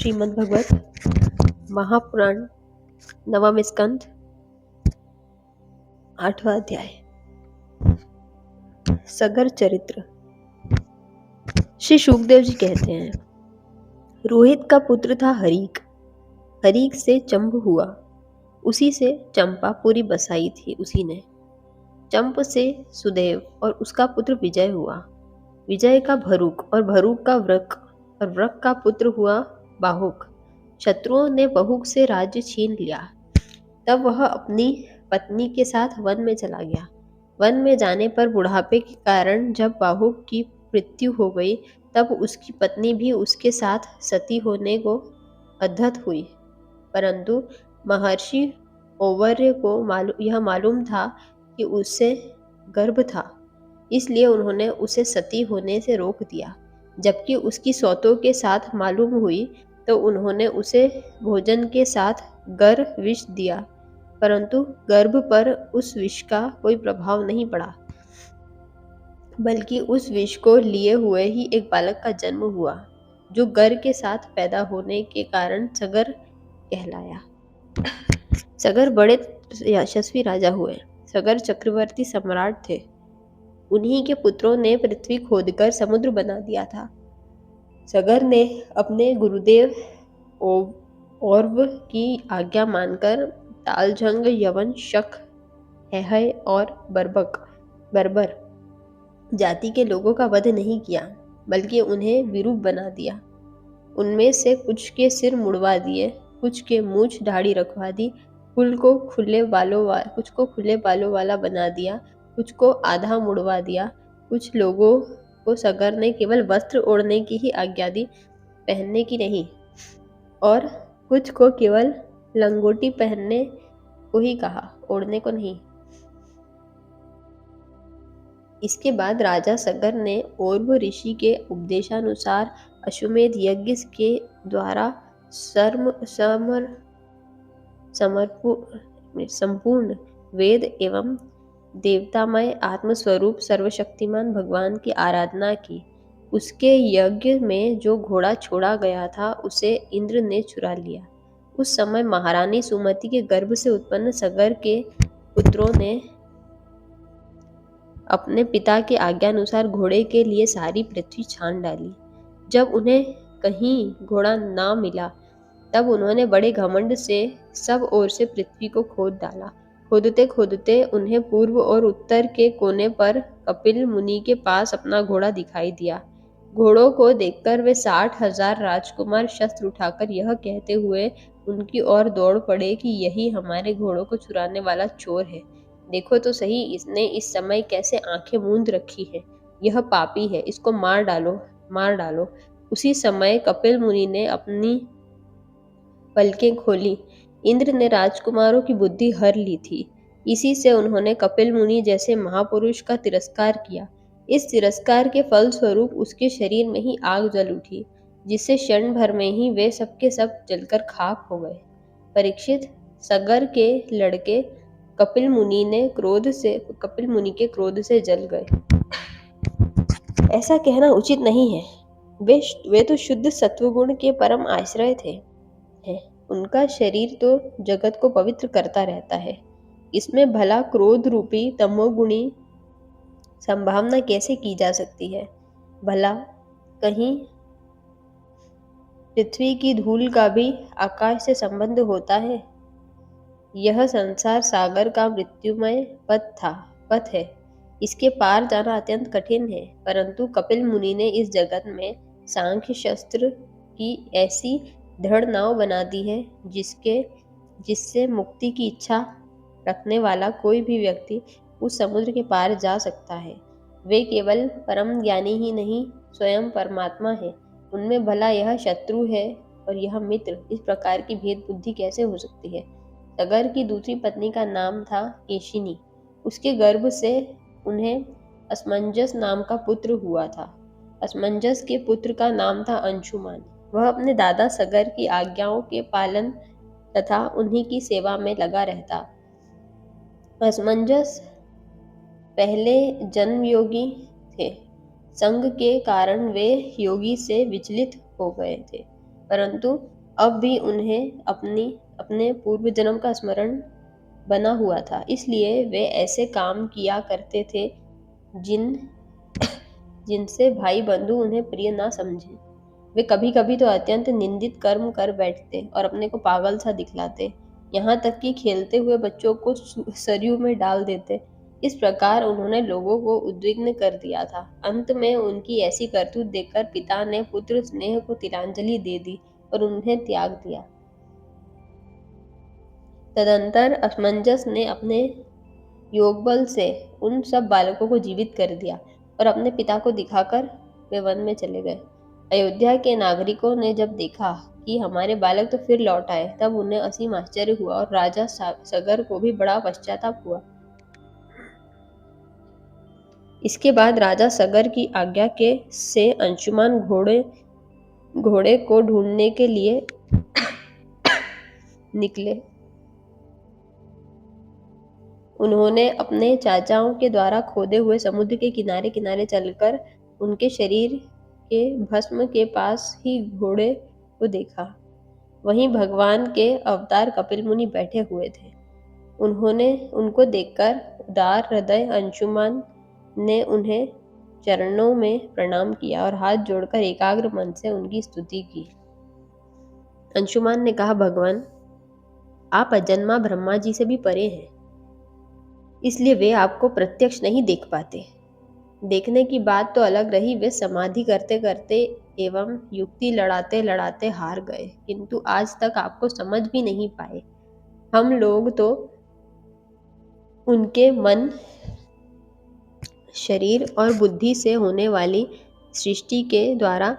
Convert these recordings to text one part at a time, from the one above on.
श्रीमद्भागवत महापुराण नवम स्कंध 8वां अध्याय। सगर चरित्र। श्री शुकदेव जी कहते हैं, रोहित का पुत्र था हरीक, हरीक से चंप हुआ, उसी से चंपापुरी बसाई थी उसी ने। चंप से सुदेव और उसका पुत्र विजय हुआ, विजय का भरूक और भरूक का व्रक और व्रक का पुत्र हुआ बाहुक। शत्रुओं ने बहुक से राज्य छीन लिया। तब वह अपनी पत्नी के साथ वन में चला गया। वन में जाने पर बुढ़ापे के कारण जब बाहुक की मृत्यु हो गई, तब उसकी पत्नी भी उसके साथ सती होने को अद्धत हुई। परंतु महर्षि औवर्य को यह मालूम था कि उससे गर्भ था, इसलिए उन्होंने उसे सती होने से रोक दिया। जबकि उसकी सौतों के साथ मालूम हुई तो उन्होंने उसे भोजन के साथ गर विष दिया, परंतु गर्भ पर उस विष का कोई प्रभाव नहीं पड़ा, बल्कि उस विष को लिए हुए ही एक बालक का जन्म हुआ, जो गर के साथ पैदा होने के कारण सगर कहलाया। सगर बड़े यशस्वी राजा हुए। सगर चक्रवर्ती सम्राट थे। उन्हीं के पुत्रों ने पृथ्वी खोदकर समुद्र बना दिया था। सगर ने अपने गुरुदेव औरव की आज्ञा मानकर तालझंग, यवन, शक, हेहय और बर्बर जाति के लोगों का वध नहीं किया, बल्कि उन्हें विरूप बना दिया। उनमें से कुछ के सिर मुड़वा दिए, कुछ के मूछ दाढ़ी रखवा दी, कुछ को खुले बालों वाला बना दिया, कुछ को आधा मुड़वा दिया। कुछ लोगों को सगर ने केवल वस्त्र ओढ़ने की ही आज्ञा दी, पहनने की नहीं, और कुछ को केवल लंगोटी पहनने को ही कहा, ओढ़ने को नहीं। इसके बाद राजा सगर ने औरव ऋषि के उपदेशानुसार अश्वमेध यज्ञ के द्वारा संपूर्ण वेद एवं देवतामय आत्मस्वरूप सर्वशक्तिमान भगवान की आराधना की। उसके यज्ञ में जो घोड़ा छोड़ा गया था उसे इंद्र ने चुरा लिया। उस समय महारानी सुमति के गर्भ से उत्पन्न सगर के पुत्रों ने अपने पिता के आज्ञानुसार घोड़े के लिए सारी पृथ्वी छान डाली। जब उन्हें कहीं घोड़ा ना मिला, तब उन्होंने बड़े घमंड से सब ओर से पृथ्वी को खोद डाला। खोदते खोदते उन्हें पूर्व और उत्तर के कोने पर कपिल मुनि के पास अपना घोड़ा दिखाई दिया। घोड़ों को देखकर वे 60,000 राजकुमार शस्त्र उठाकर यह कहते हुए उनकी ओर दौड़ पड़े कि यही हमारे घोड़ों को चुराने वाला चोर है। देखो तो सही, इसने इस समय कैसे आंखें मूंद रखी है। यह पापी है, इसको मार डालो, मार डालो। उसी समय कपिल मुनि ने अपनी पलकें खोली। इंद्र ने राजकुमारों की बुद्धि हर ली थी। इसी से उन्होंने कपिल मुनि जैसे महापुरुष का तिरस्कार किया। इस तिरस्कार के फल स्वरूप उसके शरीर में ही आग जल उठी, जिससे क्षण भर में ही वे सबके सब जलकर खाक हो गए। परीक्षित, सगर के लड़के कपिल मुनि के क्रोध से जल गए। ऐसा कहना उचित नहीं है। वे तो शुद्ध सत्वगुण के परम आश्रय थे। उनका शरीर तो जगत को पवित्र करता रहता है। इसमें भला क्रोध रूपी तमोगुणी संभावना कैसे की जा सकती है? भला कहीं पृथ्वी की धूल का भी आकाश से संबंध होता है? यह संसार सागर का मृत्युमय पथ है। इसके पार जाना अत्यंत कठिन है, परंतु कपिल मुनि ने इस जगत में सांख्य शस्त्र की ऐसी दृढ़ नाव बना दी है जिससे मुक्ति की इच्छा रखने वाला कोई भी व्यक्ति उस समुद्र के पार जा सकता है। वे केवल परम ज्ञानी ही नहीं, स्वयं परमात्मा है। उनमें भला यह शत्रु है और यह मित्र, इस प्रकार की भेद बुद्धि कैसे हो सकती है? सगर की दूसरी पत्नी का नाम था केशिनी। उसके गर्भ से उन्हें असमंजस नाम का पुत्र हुआ था। असमंजस के पुत्र का नाम था अंशुमान। वह अपने दादा सगर की आज्ञाओं के पालन तथा उन्हीं की सेवा में लगा रहता। असमंजस पहले जन्म योगी थे। संग के कारण वे योगी से विचलित हो गए थे। परंतु अब भी उन्हें अपने पूर्व जन्म का स्मरण बना हुआ था, इसलिए वे ऐसे काम किया करते थे जिनसे भाई बंधु उन्हें प्रिय ना समझे। वे कभी कभी तो अत्यंत निंदित कर्म कर बैठते और अपने को पागल सा दिखलाते, यहाँ तक कि खेलते हुए बच्चों को सरयू में डाल देते। इस प्रकार उन्होंने लोगों को उद्विग्न कर दिया था। अंत में उनकी ऐसी करतूत देखकर पिता ने पुत्र स्नेह को तिलांजलि दे दी और उन्हें त्याग दिया। तदंतर असमंजस ने अपने योगबल से उन सब बालकों को जीवित कर दिया और अपने पिता को दिखाकर वे वन में चले गए। अयोध्या के नागरिकों ने जब देखा कि हमारे बालक तो फिर लौट आए, तब उन्हें असीम आश्चर्य हुआ और राजा सगर को भी बड़ा पश्चाताप हुआ। इसके बाद राजा सगर की आज्ञा के से अंशुमान घोड़े को ढूंढने के लिए निकले। उन्होंने अपने चाचाओं के द्वारा खोदे हुए समुद्र के किनारे किनारे चलकर उनके शरीर के भस्म के पास ही घोड़े को देखा। वहीं भगवान के अवतार कपिल मुनि बैठे हुए थे। उन्होंने उनको देखकर उदार हृदय अंशुमान ने उन्हें चरणों में प्रणाम किया और हाथ जोड़कर एकाग्र मन से उनकी स्तुति की। अंशुमान ने कहा, भगवान, आप अजन्मा ब्रह्मा जी से भी परे हैं, इसलिए वे आपको प्रत्यक्ष नहीं देख पाते। देखने की बात तो अलग रही, वे समाधि करते करते एवं युक्ति लड़ाते लड़ाते हार गए, किंतु आज तक आपको समझ भी नहीं पाए। हम लोग तो उनके मन, शरीर और बुद्धि से होने वाली सृष्टि के द्वारा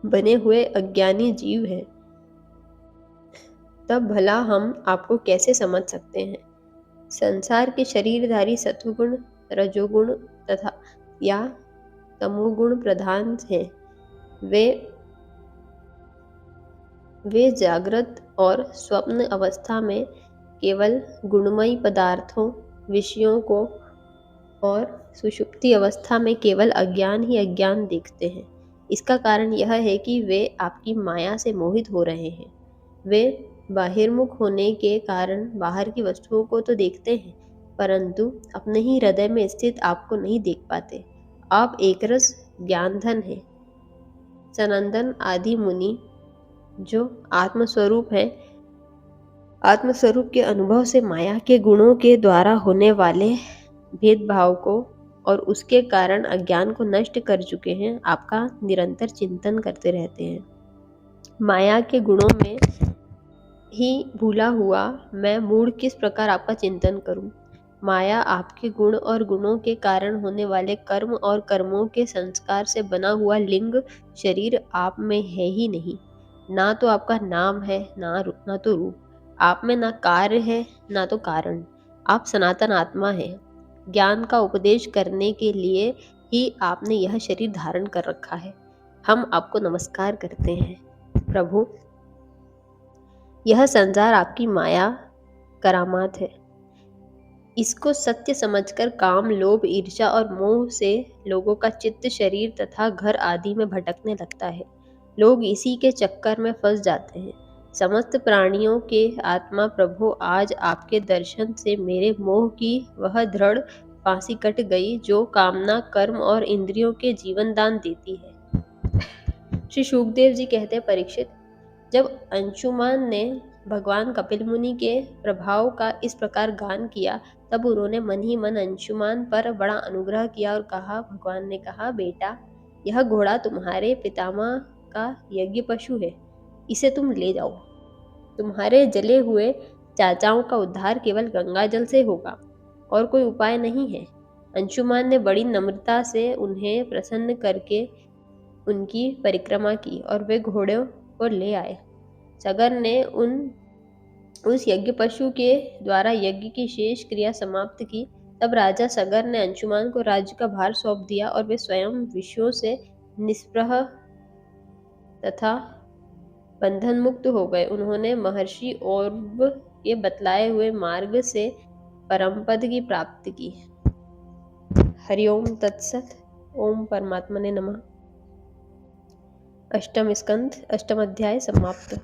बने हुए अज्ञानी जीव हैं, तब भला हम आपको कैसे समझ सकते हैं। संसार के शरीरधारी सत्वगुण, रजोगुण तथा या तमोगुण प्रधान हैं। वे जागृत और स्वप्न अवस्था में केवल गुणमयी पदार्थों, विषयों को और सुषुप्ति अवस्था में केवल अज्ञान ही अज्ञान देखते हैं। इसका कारण यह है कि वे आपकी माया से मोहित हो रहे हैं। वे बाहिर्मुख होने के कारण बाहर की वस्तुओं को तो देखते हैं, परंतु अपने ही हृदय में स्थित आपको नहीं देख पाते। आप एकरस ज्ञानधन हैं। सनंदन आदि मुनि जो आत्मस्वरूप है, आत्मस्वरूप के अनुभव से माया के गुणों के द्वारा होने वाले भेदभाव को और उसके कारण अज्ञान को नष्ट कर चुके हैं, आपका निरंतर चिंतन करते रहते हैं। माया के गुणों में ही भूला हुआ मैं मूढ़ किस प्रकार आपका चिंतन करूं। माया आपके गुण और गुणों के कारण होने वाले कर्म और कर्मों के संस्कार से बना हुआ लिंग शरीर आप में है ही नहीं। ना तो आपका नाम है, ना तो रूप। आप में ना कार्य है, ना तो कारण। आप सनातन आत्मा है। ज्ञान का उपदेश करने के लिए ही आपने यह शरीर धारण कर रखा है। हम आपको नमस्कार करते हैं प्रभु। यह संसार आपकी माया करामात है। इसको सत्य समझकर काम, लोभ, ईर्ष्या और मोह से लोगों का चित्त शरीर तथा घर आदि में भटकने लगता है। लोग इसी के चक्कर में फंस जाते हैं। समस्त प्राणियों के आत्मा प्रभु, आज आपके दर्शन से मेरे मोह की वह दृढ़ फांसी कट गई जो कामना, कर्म और इंद्रियों के जीवन दान देती है। श्री शुकदेव जी कहते हैं, परीक्षित, जब अंशुमान ने भगवान कपिल मुनि के प्रभाव का इस प्रकार गान किया, तब उन्होंने मन ही मन अंशुमान पर बड़ा अनुग्रह किया और कहा, भगवान ने कहा, बेटा, यह घोड़ा तुम्हारे पितामह का यज्ञ पशु है, इसे तुम ले जाओ। तुम्हारे जले हुए चाचाओं का उद्धार केवल गंगा जल से होगा और कोई उपाय नहीं है। अंशुमान ने बड़ी नम्रता से उन्हें प्रसन्न करके उनकी परिक्रमा की और वे घोड़े को ले आए। सगर ने उस यज्ञ पशु के द्वारा यज्ञ की शेष क्रिया समाप्त की। तब राजा सगर ने अंशुमान को राज्य का भार सौंप दिया और वे स्वयं विषयों से निष्प्रह तथा बंधन मुक्त हो गए। उन्होंने महर्षि औरव के बतलाए हुए मार्ग से परमपद की प्राप्ति की। हरिओम तत्सत। ओम परमात्मने नमः। अष्टम स्कंध अष्टम अध्याय समाप्त।